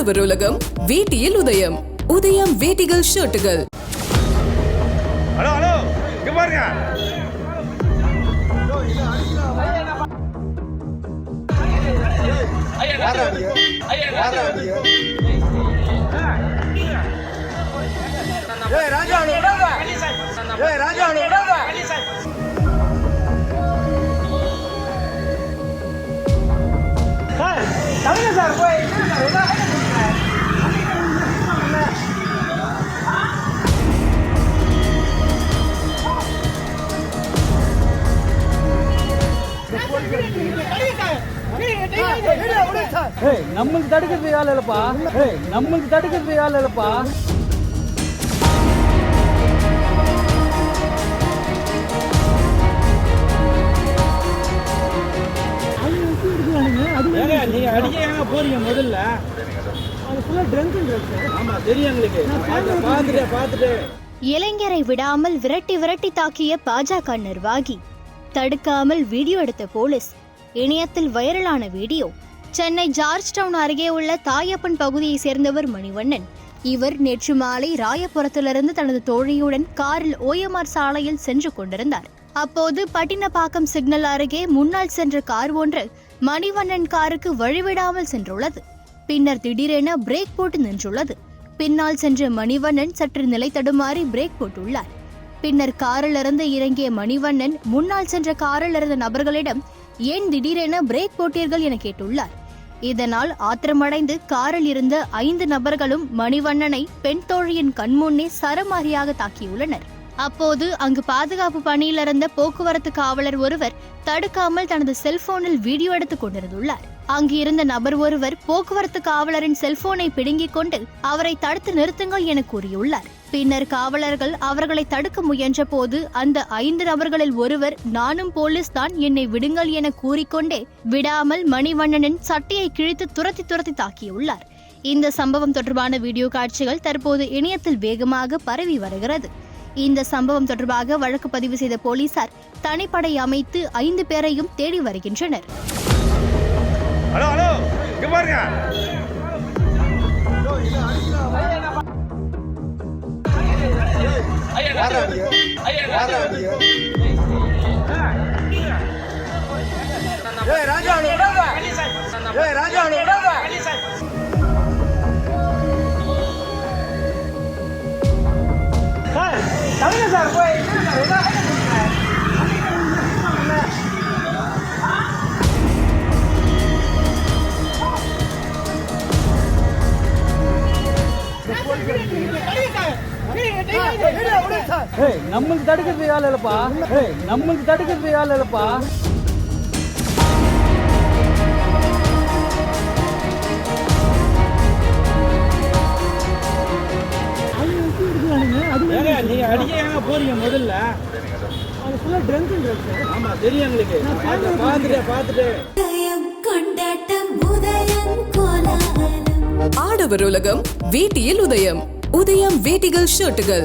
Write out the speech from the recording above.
ஆடவர் உலகம் வேட்டியில் உதயம். உதயம் வேட்டிகள் ஷர்ட்டுகள். ஹலோ ஹலோ இங்க பாருங்க. ராஜா ராஜா சார் போய் நம்மளுக்கு தடுக்கிறது யாழ் இல்லப்பா. நம்மளுக்கு தடுக்கிறது யாழ் இல்லப்பா. நீங்க அடிக்க போறீங்க முதல்ல. ஆமா தெரியும் எங்களுக்கு. பாத்துட்டு இளைஞரை விடாமல் விரட்டி விரட்டி தாக்கிய பாஜக நிர்வாகி, தடுக்காமல் வீடியோ எடுத்த போலீஸ். இணையத்தில் வைரலான வீடியோ. சென்னை ஜார்ஜ் டவுன் அருகே உள்ள தாயப்பன் பகுதியை சேர்ந்தவர் மணிவண்ணன். இவர் நேற்று மாலை ராயபுரத்திலிருந்து தனது தோழியுடன் காரில் OMR சாலையில் சென்று கொண்டிருந்தார். அப்போது பட்டினப்பாக்கம் சிக்னல் அருகே முன்னால் சென்ற கார் ஒன்று மணிவண்ணன் காருக்கு வழிவிடாமல் சென்றுள்ளது. பின்னர் திடீரென பிரேக் போட்டு நின்றுள்ளது. பின்னால் சென்ற மணிவண்ணன் சற்று நிலை தடுமாறி பிரேக் போட்டுள்ளார். பின்னர் காரிலிருந்து இறங்கிய மணிவண்ணன் முன்னால் சென்ற காரில் இருந்த நபர்களிடம் ஏன் திடீரென பிரேக் போட்டீர்கள் என கேட்டுள்ளார். இதனால் ஆத்திரமடைந்து காரில் இருந்த 5 நபர்களும் மணிவண்ணனை பெண் தோழியின் கண்முன்னே சரமாரியாக தாக்கியுள்ளனர். அப்போது அங்கு பாதுகாப்பு பணியில் இருந்த போக்குவரத்து காவலர் ஒருவர் தடுக்காமல் தனது செல்போனில் வீடியோ எடுத்துக் கொண்டிருந்துள்ளார். அங்கு இருந்த நபர் ஒருவர் போக்குவரத்து காவலரின் செல்போனை பிடுங்கிக் கொண்டு அவரை தடுத்து நிறுத்துங்கள் என கூறியுள்ளார். பின்னர் காவலர்கள் அவர்களை தடுக்க முயன்ற போது அந்த 5 நபர்களில் ஒருவர் நானும் போலீஸ் தான், என்னை விடுங்கள் என கூறிக்கொண்டே விடாமல் மணிவண்ணனின் சட்டையை கிழித்து துரத்தி தாக்கியுள்ளார். இந்த சம்பவம் தொடர்பான வீடியோ காட்சிகள் தற்போது இணையத்தில் வேகமாக பரவி வருகிறது. இந்த சம்பவம் தொடர்பாக வழக்கு பதிவு செய்த போலீசார் தனிப்படை அமைத்து 5 பேரையும் தேடி வருகின்றனர். ஹலோ ஹலோ இங்க பாருங்க. ராஜா சார் போய் நம்மளுக்கு தடுக்கிறது யாழ் இல்லப்பா. நம்மளுக்கு தடுக்கிறது யாழ் இல்லப்பா. நீங்க அடிக்க போறீங்க முதல்ல. ஆமா தெரியும் எங்களுக்கு. பாத்துட்டு ஆடவர் உலகம் வேட்டியில் உதயம். உதயம் வேட்டிகள் ஷர்ட்டுகள்.